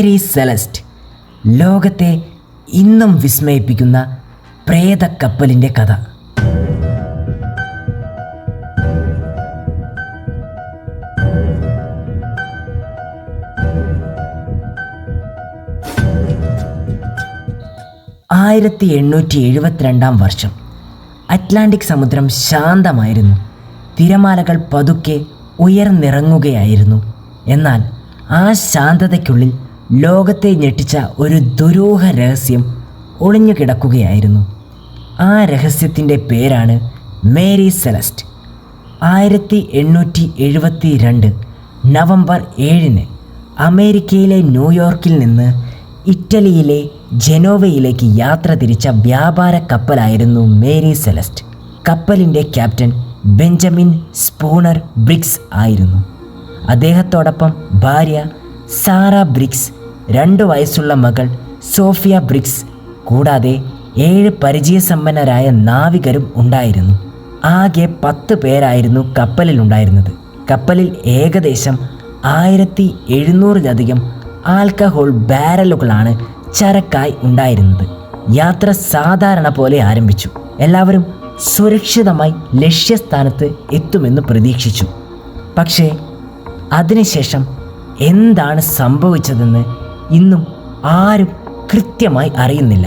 Mary Celeste, ലോകത്തെ ഇന്നും വിസ്മയിപ്പിക്കുന്ന പ്രേതക്കപ്പലിൻ്റെ കഥ. ആയിരത്തി 1872 വർഷം. അറ്റ്ലാന്റിക് സമുദ്രം ശാന്തമായിരുന്നു. തിരമാലകൾ പതുക്കെ ഉയർന്നിറങ്ങുകയായിരുന്നു. എന്നാൽ ആ ശാന്തതയ്ക്കുള്ളിൽ ലോകത്തെ ഞെട്ടിച്ച ഒരു ദുരൂഹ രഹസ്യം ഒളിഞ്ഞുകിടക്കുകയായിരുന്നു. ആ രഹസ്യത്തിൻ്റെ പേരാണ് മേരി സെലസ്റ്റ്. 1872 നവംബർ 7 അമേരിക്കയിലെ ന്യൂയോർക്കിൽ നിന്ന് ഇറ്റലിയിലെ ജനോവയിലേക്ക് യാത്ര തിരിച്ച വ്യാപാര കപ്പലായിരുന്നു മേരി സെലസ്റ്റ്. കപ്പലിൻ്റെ ക്യാപ്റ്റൻ ബെഞ്ചമിൻ സ്പൂണർ ബ്രിഗ്സ് ആയിരുന്നു. അദ്ദേഹത്തോടൊപ്പം ഭാര്യ സാറ ബ്രിഗ്സ്, 2 വയസ്സുള്ള മകൾ സോഫിയ ബ്രിഗ്സ്, കൂടാതെ 7 പരിചയസമ്പന്നരായ നാവികരും ഉണ്ടായിരുന്നു. ആകെ 10 പേരായിരുന്നു കപ്പലിലുണ്ടായിരുന്നത്. കപ്പലിൽ ഏകദേശം 1700-ലധികം ആൽക്കഹോൾ ബാരലുകളാണ് ചരക്കായി ഉണ്ടായിരുന്നത്. യാത്ര സാധാരണ പോലെ ആരംഭിച്ചു. എല്ലാവരും സുരക്ഷിതമായി ലക്ഷ്യസ്ഥാനത്ത് എത്തുമെന്ന് പ്രതീക്ഷിച്ചു. പക്ഷേ അതിനുശേഷം എന്താണ് സംഭവിച്ചതെന്ന് ഇന്നും ആരും കൃത്യമായി അറിയുന്നില്ല.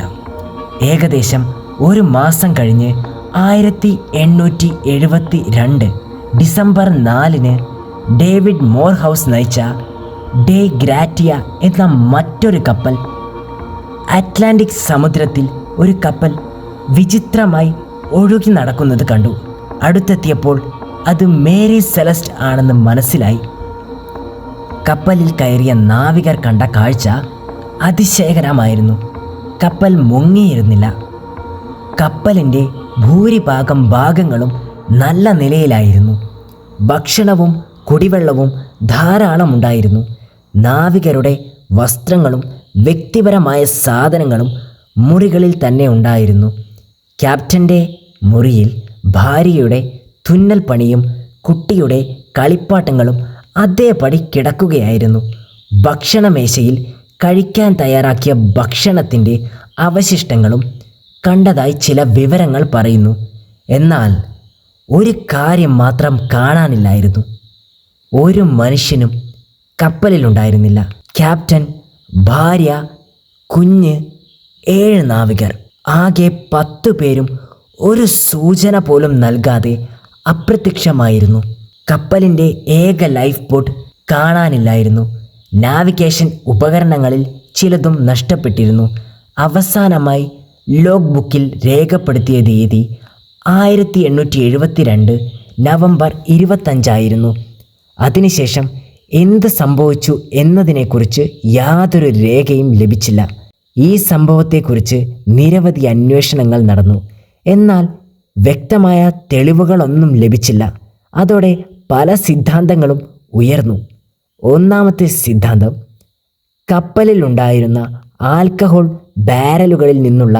ഏകദേശം 1 മാസം കഴിഞ്ഞ് 1872 ഡിസംബർ 4 ഡേവിഡ് മോർഹൗസ് നയിച്ച ഡേ ഗ്രാറ്റിയ എന്ന മറ്റൊരു കപ്പൽ അറ്റ്ലാന്റിക് സമുദ്രത്തിൽ ഒരു കപ്പൽ വിചിത്രമായി ഒഴുകി നടക്കുന്നത് കണ്ടു. അടുത്തെത്തിയപ്പോൾ അത് മേരി സെലസ്റ്റ് ആണെന്ന് മനസ്സിലായി. കപ്പലിൽ കയറിയ നാവികർ കണ്ട കാഴ്ച അതിശയകരമായിരുന്നു. കപ്പൽ മുങ്ങിയിരുന്നില്ല. കപ്പലിൻ്റെ ഭൂരിഭാഗം ഭാഗങ്ങളും നല്ല നിലയിലായിരുന്നു. ഭക്ഷണവും കുടിവെള്ളവും ധാരാളം ഉണ്ടായിരുന്നു. നാവികരുടെ വസ്ത്രങ്ങളും വ്യക്തിപരമായ സാധനങ്ങളും മുറികളിൽ തന്നെ ഉണ്ടായിരുന്നു. ക്യാപ്റ്റൻ്റെ മുറിയിൽ ഭാര്യയുടെ തുന്നൽ പണിയും കുട്ടിയുടെ കളിപ്പാട്ടങ്ങളും അതേപടി കിടക്കുകയായിരുന്നു. ഭക്ഷണമേശയിൽ കഴിക്കാൻ തയ്യാറാക്കിയ ഭക്ഷണത്തിൻ്റെ അവശിഷ്ടങ്ങളും കണ്ടതായി ചില വിവരങ്ങൾ പറയുന്നു. എന്നാൽ ഒരു കാര്യം മാത്രം കാണാനില്ലായിരുന്നു. ഒരു മനുഷ്യനും കപ്പലിലുണ്ടായിരുന്നില്ല. ക്യാപ്റ്റൻ, ഭാര്യ, കുഞ്ഞ്, 7 നാവികർ, ആകെ 10 പേരും ഒരു സൂചന പോലും നൽകാതെ അപ്രത്യക്ഷമായിരുന്നു. കപ്പലിൻ്റെ ഏക ലൈഫ് ബോട്ട് കാണാനില്ലായിരുന്നു. നാവിഗേഷൻ ഉപകരണങ്ങളിൽ ചിലതും നഷ്ടപ്പെട്ടിരുന്നു. അവസാനമായി ലോഗ് ബുക്കിൽ രേഖപ്പെടുത്തിയ തീയതി 1872 നവംബർ 25 അതിനുശേഷം എന്ത് സംഭവിച്ചു എന്നതിനെക്കുറിച്ച് യാതൊരു രേഖയും ലഭിച്ചില്ല. ഈ സംഭവത്തെക്കുറിച്ച് നിരവധി അന്വേഷണങ്ങൾ നടന്നു. എന്നാൽ വ്യക്തമായ തെളിവുകളൊന്നും ലഭിച്ചില്ല. അതോടെ പല സിദ്ധാന്തങ്ങളും ഉയർന്നു. ഒന്നാമത്തെ സിദ്ധാന്തം, കപ്പലിലുണ്ടായിരുന്ന ആൽക്കഹോൾ ബാരലുകളിൽ നിന്നുള്ള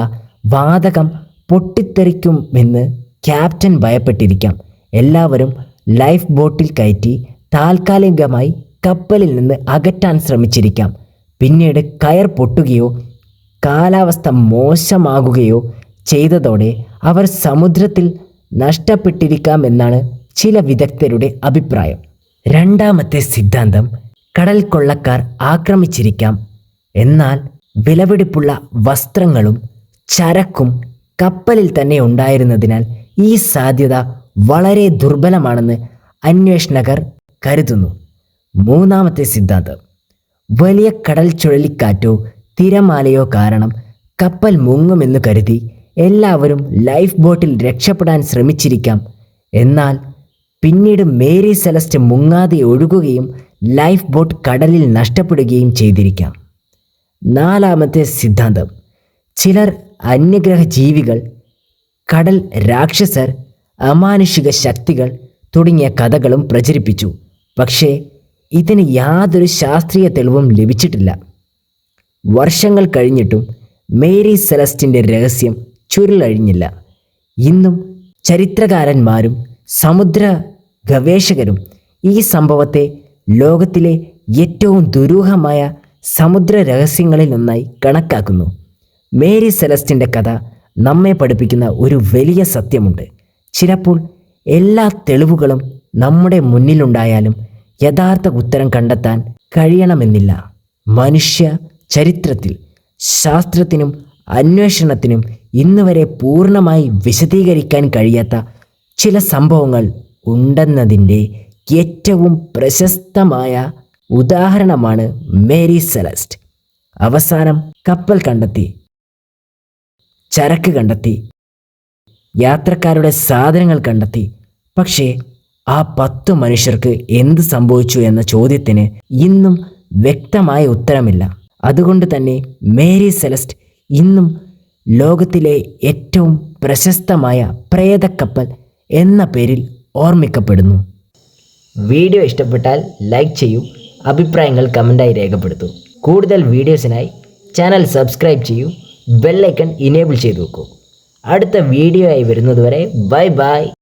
വാതകം പൊട്ടിത്തെറിക്കുമെന്ന് ക്യാപ്റ്റൻ ഭയപ്പെട്ടിരിക്കാം. എല്ലാവരും ലൈഫ് ബോട്ടിൽ കയറ്റി താൽക്കാലികമായി കപ്പലിൽ നിന്ന് അകറ്റാൻ ശ്രമിച്ചിരിക്കാം. പിന്നീട് കയർ പൊട്ടുകയോ കാലാവസ്ഥ മോശമാകുകയോ ചെയ്തതോടെ അവർ സമുദ്രത്തിൽ നഷ്ടപ്പെട്ടിരിക്കാമെന്നാണ് ചില വിദഗ്ധരുടെ അഭിപ്രായം. രണ്ടാമത്തെ സിദ്ധാന്തം, കടൽ കൊള്ളക്കാർ ആക്രമിച്ചിരിക്കാം. എന്നാൽ വിലപിടിപ്പുള്ള വസ്ത്രങ്ങളും ചരക്കും കപ്പലിൽ തന്നെ ഉണ്ടായിരുന്നതിനാൽ ഈ സാധ്യത വളരെ ദുർബലമാണെന്ന് അന്വേഷകർ കരുതുന്നു. മൂന്നാമത്തെ സിദ്ധാന്തം, വലിയ കടൽ ചുഴലിക്കാറ്റോ തിരമാലയോ കാരണം കപ്പൽ മുങ്ങുമെന്ന് കരുതി എല്ലാവരും ലൈഫ് ബോട്ടിൽ രക്ഷപ്പെടാൻ ശ്രമിച്ചിരിക്കാം. എന്നാൽ പിന്നീട് മേരി സെലസ്റ്റ് മുങ്ങാതെ ഒഴുകുകയും ലൈഫ് ബോട്ട് കടലിൽ നഷ്ടപ്പെടുകയും ചെയ്തിരിക്കാം. നാലാമത്തെ സിദ്ധാന്തം, ചിലർ അന്യഗ്രഹ ജീവികൾ, കടൽ രാക്ഷസർ, അമാനുഷിക ശക്തികൾ തുടങ്ങിയ കഥകളും പ്രചരിപ്പിച്ചു. പക്ഷേ ഇതിന് യാതൊരു ശാസ്ത്രീയ തെളിവും ലഭിച്ചിട്ടില്ല. വർഷങ്ങൾ കഴിഞ്ഞിട്ടും മേരി സെലസ്റ്റിൻ്റെ രഹസ്യം ചുരുളഴിഞ്ഞില്ല. ഇന്നും ചരിത്രകാരന്മാരും സമുദ്ര ഗവേഷകരും ഈ സംഭവത്തെ ലോകത്തിലെ ഏറ്റവും ദുരൂഹമായ സമുദ്ര രഹസ്യങ്ങളിൽ ഒന്നായി കണക്കാക്കുന്നു. മേരി സെലസ്റ്റിൻ്റെ കഥ നമ്മെ പഠിപ്പിക്കുന്ന ഒരു വലിയ സത്യമുണ്ട്. ചിലപ്പോൾ എല്ലാ തെളിവുകളും നമ്മുടെ മുന്നിലുണ്ടായാലും യഥാർത്ഥ ഉത്തരം കണ്ടെത്താൻ കഴിയണമെന്നില്ല. മനുഷ്യ ചരിത്രത്തിൽ ശാസ്ത്രത്തിനും അന്വേഷണത്തിനും ഇന്നുവരെ പൂർണ്ണമായി വിശദീകരിക്കാൻ കഴിയാത്ത ചില സംഭവങ്ങൾ ഉണ്ടെന്നതിൻ്റെ ഏറ്റവും പ്രശസ്തമായ ഉദാഹരണമാണ് മേരി സെലസ്റ്റ്. അവസാനം കപ്പൽ കണ്ടെത്തി, ചരക്ക് കണ്ടെത്തി, യാത്രക്കാരുടെ സാധനങ്ങൾ കണ്ടെത്തി. പക്ഷേ ആ 10 മനുഷ്യർക്ക് എന്ത് സംഭവിച്ചു എന്ന ചോദ്യത്തിന് ഇന്നും വ്യക്തമായ ഉത്തരമില്ല. അതുകൊണ്ട് തന്നെ മേരി സെലസ്റ്റ് ഇന്നും ലോകത്തിലെ ഏറ്റവും പ്രശസ്തമായ പ്രേതക്കപ്പൽ എന്ന പേരിൽ ഓർമ്മിക്കപ്പെടുന്നു. വീഡിയോ ഇഷ്ടപ്പെട്ടാൽ ലൈക്ക് ചെയ്യൂ, അഭിപ്രായങ്ങൾ കമൻ്റായി രേഖപ്പെടുത്തൂ. കൂടുതൽ വീഡിയോസിനായി ചാനൽ സബ്സ്ക്രൈബ് ചെയ്യൂ, ബെൽ ഐക്കൺ ഇനേബിൾ ചെയ്തു വെക്കൂ. അടുത്ത വീഡിയോ ആയി വരുന്നതുവരെ ബൈ ബൈ.